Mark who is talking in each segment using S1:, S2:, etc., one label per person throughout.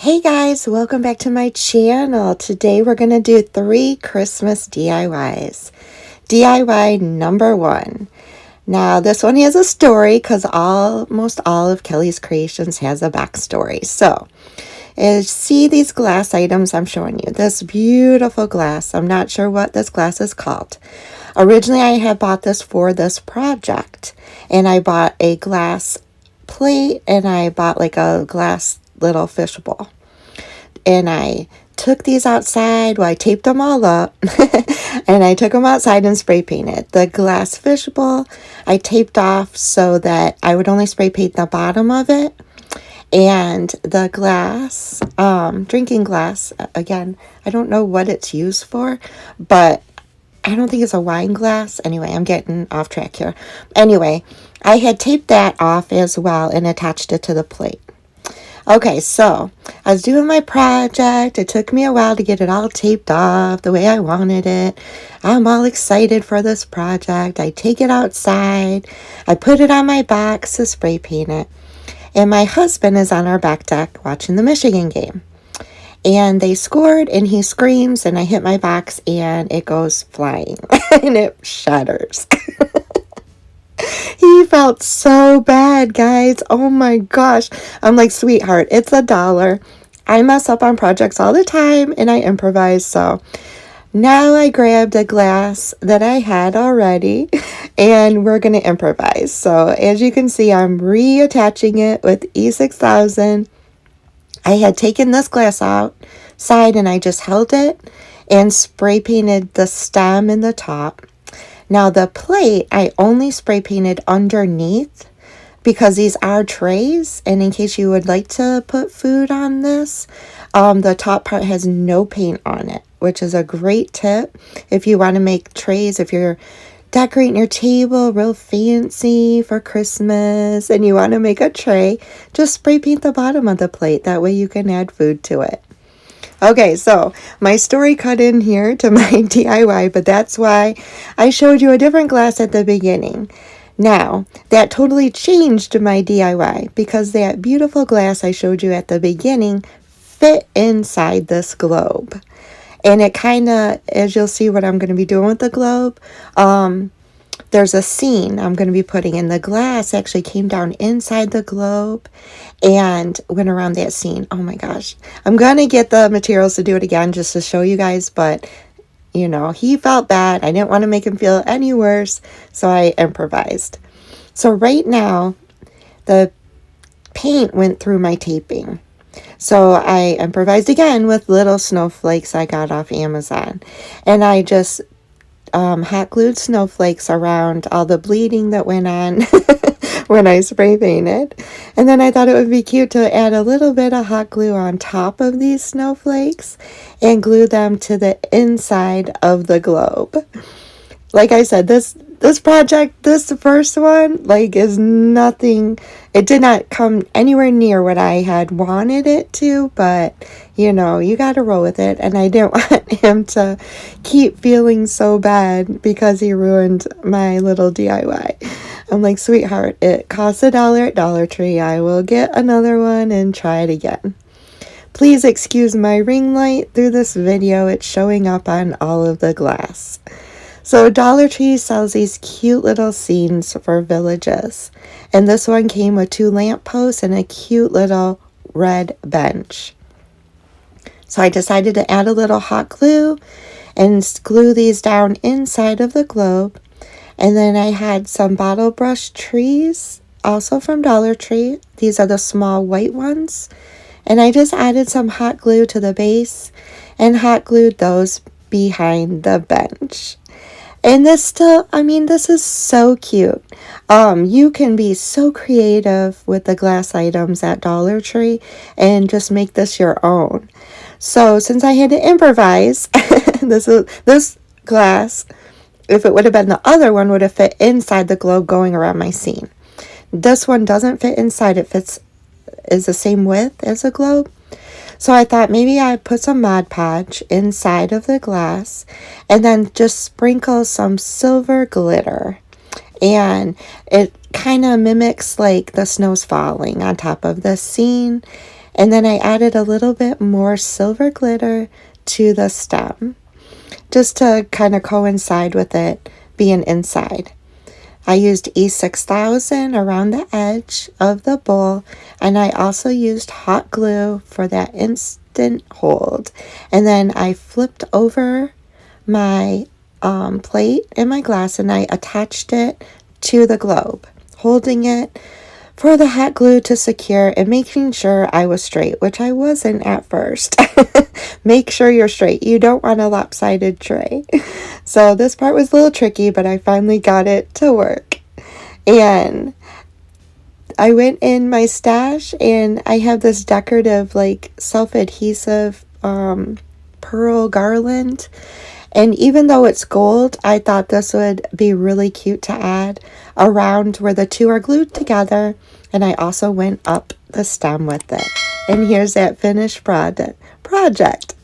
S1: Hey guys, welcome back to my channel. Today we're going to do 3 Christmas DIYs. DIY number 1. Now this one has a story because almost all of Kelly's creations has a backstory. So, see these glass items I'm showing you. This beautiful glass. I'm not sure what this glass is called. Originally I had bought this for this project. And I bought a glass plate and I bought like a glass little fishbowl. And I took these outside. Well, I taped them all up. And I took them outside and spray painted. The glass fishbowl I taped off so that I would only spray paint the bottom of it. And the glass, drinking glass, again, I don't know what it's used for, but I don't think it's a wine glass. Anyway, I'm getting off track here. Anyway, I had taped that off as well and attached it to the plate. Okay, so I was doing my project. It took me a while to get it all taped off the way I wanted it. I'm all excited for this project. I take it outside. I put it on my box to spray paint it. And my husband is on our back deck watching the Michigan game. And they scored and he screams and I hit my box and it goes flying and it shatters. He felt so bad, guys. Oh my gosh. I'm like, sweetheart, it's $1. I mess up on projects all the time and I improvise. So now I grabbed a glass that I had already and we're going to improvise. So as you can see, I'm reattaching it with E6000. I had taken this glass outside and I just held it and spray painted the stem and the top. Now the plate, I only spray painted underneath because these are trays. And in case you would like to put food on this, the top part has no paint on it, which is a great tip. If you want to make trays, if you're decorating your table real fancy for Christmas and you want to make a tray, just spray paint the bottom of the plate. That way you can add food to it. Okay, so my story cut in here to my DIY, but that's why I showed you a different glass at the beginning. Now, that totally changed my DIY because that beautiful glass I showed you at the beginning fit inside this globe. And it kind of, as you'll see what I'm going to be doing with the globe, there's a scene I'm going to be putting in. The glass actually came down inside the globe and went around that scene. Oh my gosh. I'm going to get the materials to do it again just to show you guys, but you know, he felt bad. I didn't want to make him feel any worse, so I improvised. So right now, the paint went through my taping. So I improvised again with little snowflakes I got off Amazon. And I just hot glued snowflakes around all the bleeding that went on when I spray painted. And then I thought it would be cute to add a little bit of hot glue on top of these snowflakes and glue them to the inside of the globe. Like I said, this project, this first one, like, is nothing. It did not come anywhere near what I had wanted it to, but you know, you got to roll with it. And I didn't want him to keep feeling so bad because he ruined my little DIY. I'm like, sweetheart, it costs $1 at Dollar Tree. I will get another one and try it again. Please excuse my ring light through this video. It's showing up on all of the glass. So Dollar Tree sells these cute little scenes for villages. And this one came with 2 lampposts and a cute little red bench. So I decided to add a little hot glue and glue these down inside of the globe. And then I had some bottle brush trees, also from Dollar Tree. These are the small white ones. And I just added some hot glue to the base and hot glued those behind the bench. And this still, I mean, this is so cute. You can be so creative with the glass items at Dollar Tree and just make this your own. So since I had to improvise, this glass, if it would have been the other one, would have fit inside the globe going around my scene. This one doesn't fit inside. It is the same width as a globe. So I thought maybe I'd put some Mod Podge inside of the glass and then just sprinkle some silver glitter. And it kind of mimics like the snow's falling on top of the scene. And then I added a little bit more silver glitter to the stem, just to kind of coincide with it being inside. I used E6000 around the edge of the bowl, and I also used hot glue for that instant hold. And then I flipped over my plate in my glass, and I attached it to the globe, holding it for the hot glue to secure and making sure I was straight, which I wasn't at first. Make sure you're straight. You don't want a lopsided tray. So this part was a little tricky, but I finally got it to work. And I went in my stash, and I have this decorative, like, self-adhesive pearl garland. And even though it's gold, I thought this would be really cute to add around where the two are glued together. And I also went up the stem with it. And here's that finished project.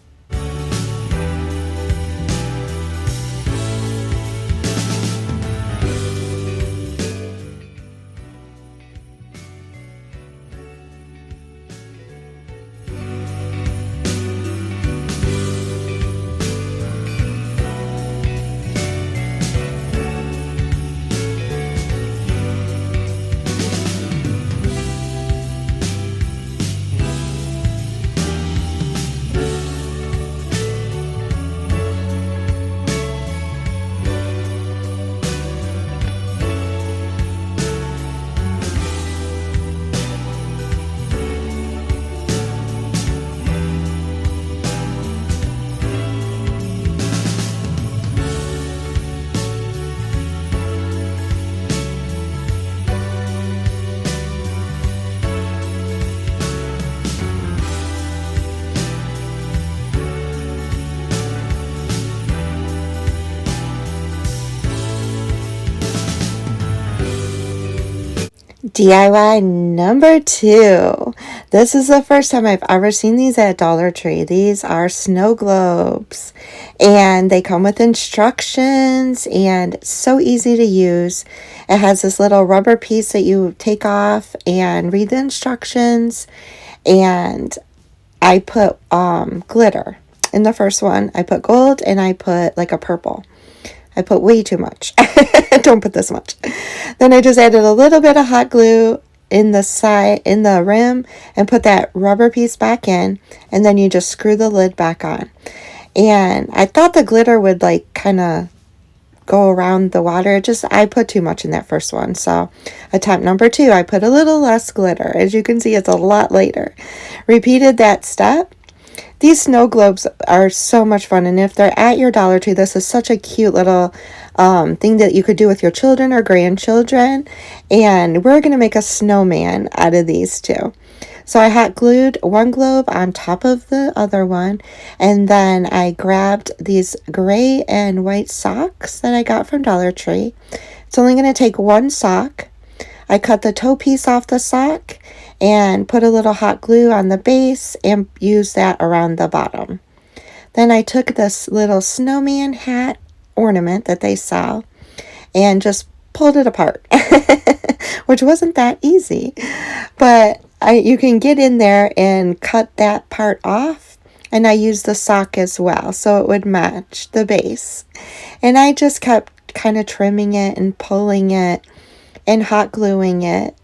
S1: DIY number 2. This is the first time I've ever seen these at Dollar Tree. These are snow globes, and they come with instructions, and it's so easy to use. It has this little rubber piece that you take off and read the instructions. And I put glitter in the first one. I put gold, and I put like a purple. I put way too much. Don't put this much. Then I just added a little bit of hot glue in the rim, and put that rubber piece back in, and then you just screw the lid back on. And I thought the glitter would like kind of go around the water. I put too much in that first one. So attempt number 2, I put a little less glitter. As you can see, it's a lot later. Repeated that step. These snow globes are so much fun, and if they're at your Dollar Tree, this is such a cute little thing that you could do with your children or grandchildren. And we're going to make a snowman out of these two. So I hot glued one globe on top of the other one, and then I grabbed these gray and white socks that I got from Dollar Tree. It's only going to take one sock. I cut the toe piece off the sock and put a little hot glue on the base and use that around the bottom. Then I took this little snowman hat ornament that they sell and just pulled it apart, which wasn't that easy, but you can get in there and cut that part off, and I used the sock as well so it would match the base. And I just kept kind of trimming it and pulling it and hot gluing it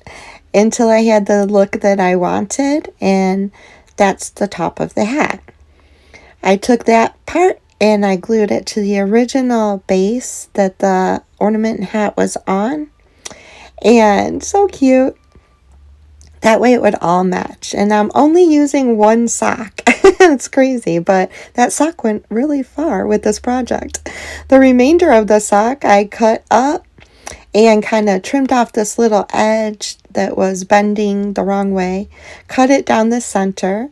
S1: until I had the look that I wanted, and that's the top of the hat. I took that part and I glued it to the original base that the ornament hat was on, and so cute. That way it would all match, and I'm only using one sock. It's crazy, but that sock went really far with this project. The remainder of the sock I cut up and kind of trimmed off this little edge that was bending the wrong way, cut it down the center.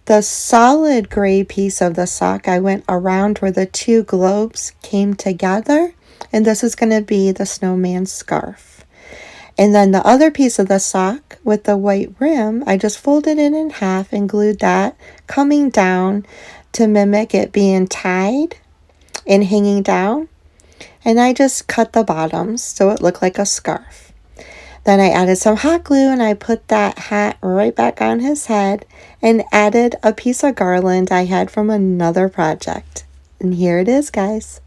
S1: The solid gray piece of the sock, I went around where the two globes came together, and this is going to be the snowman scarf. And then the other piece of the sock with the white rim, I just folded it in half and glued that coming down to mimic it being tied and hanging down. And I just cut the bottoms so it looked like a scarf. Then I added some hot glue and I put that hat right back on his head and added a piece of garland I had from another project. And here it is, guys.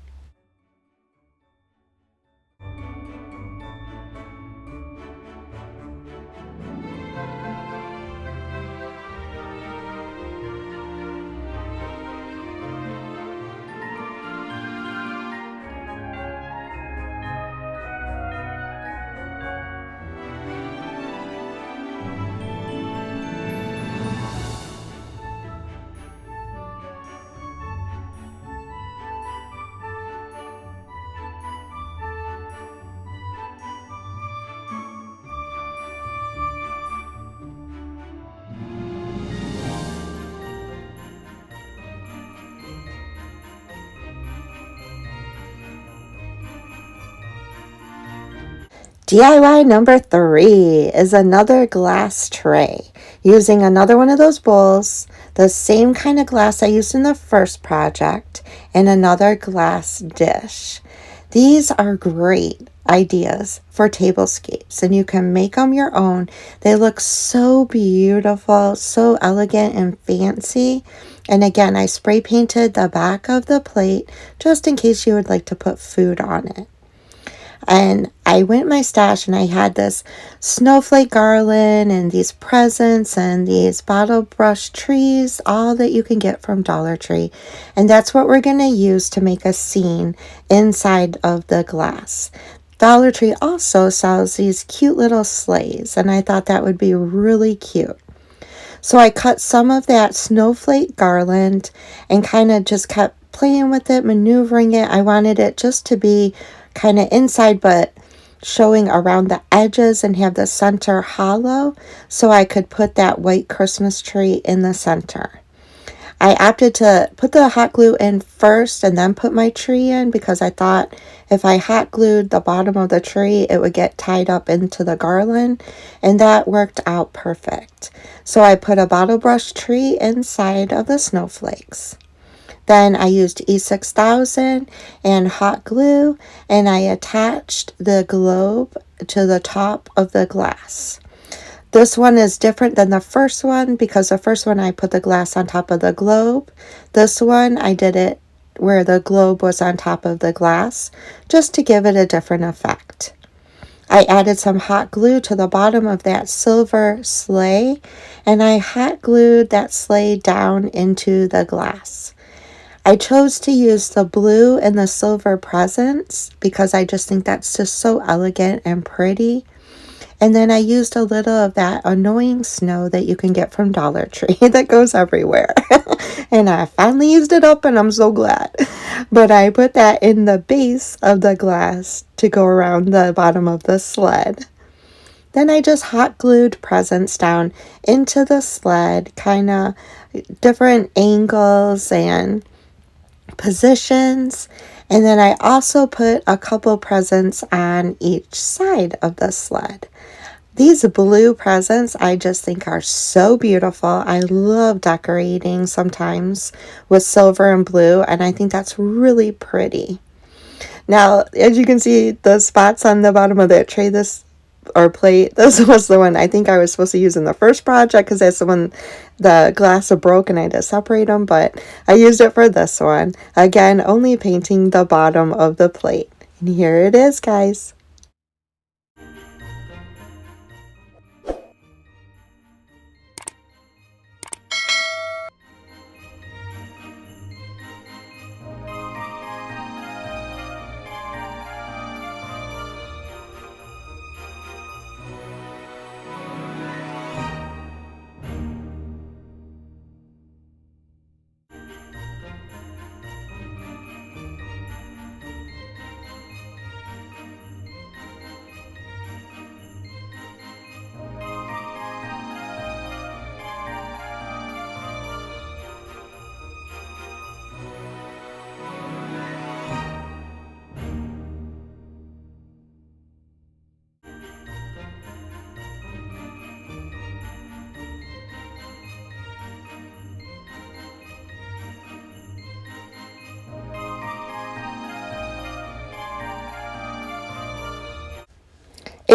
S1: DIY number 3 is another glass tray using another one of those bowls, the same kind of glass I used in the first project, and another glass dish. These are great ideas for tablescapes and you can make them your own. They look so beautiful, so elegant and fancy. And again, I spray painted the back of the plate just in case you would like to put food on it. And I went in my stash and I had this snowflake garland and these presents and these bottle brush trees, all that you can get from Dollar Tree. And that's what we're going to use to make a scene inside of the glass. Dollar Tree also sells these cute little sleighs, and I thought that would be really cute. So I cut some of that snowflake garland and kind of just kept playing with it, maneuvering it. I wanted it just to be kind of inside but showing around the edges and have the center hollow so I could put that white Christmas tree in the center. I opted to put the hot glue in first and then put my tree in because I thought if I hot glued the bottom of the tree it would get tied up into the garland, and that worked out perfect. So I put a bottle brush tree inside of the snowflakes. Then I used E6000 and hot glue and I attached the globe to the top of the glass. This one is different than the first one because the first one I put the glass on top of the globe. This one I did it where the globe was on top of the glass just to give it a different effect. I added some hot glue to the bottom of that silver sleigh and I hot glued that sleigh down into the glass. I chose to use the blue and the silver presents because I just think that's just so elegant and pretty. And then I used a little of that annoying snow that you can get from Dollar Tree that goes everywhere. And I finally used it up and I'm so glad. But I put that in the base of the glass to go around the bottom of the sled. Then I just hot glued presents down into the sled, kind of different angles and positions. And then I also put a couple presents on each side of the sled. These blue presents I just think are so beautiful. I love decorating sometimes with silver and blue, and I think that's really pretty. Now, as you can see, the spots on the bottom of that tray, plate, this was the one I think I was supposed to use in the first project because that's the one the glass broke and I had to separate them, but I used it for this one. Again, only painting the bottom of the plate. And here it is, guys.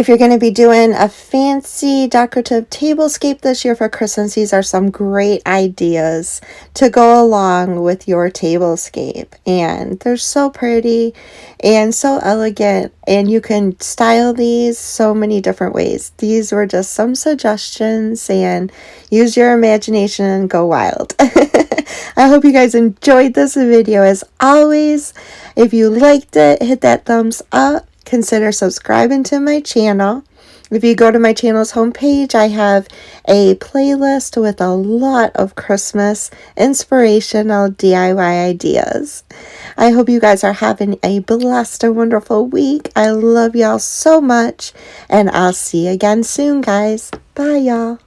S1: If you're going to be doing a fancy decorative tablescape this year for Christmas, these are some great ideas to go along with your tablescape. And they're so pretty and so elegant, and you can style these so many different ways. These were just some suggestions, and use your imagination and go wild. I hope you guys enjoyed this video. As always, if you liked it, hit that thumbs up. Consider subscribing to my channel. If you go to my channel's homepage, I have a playlist with a lot of Christmas inspirational DIY ideas. I hope you guys are having a blessed and wonderful week. I love y'all so much, and I'll see you again soon, guys. Bye, y'all.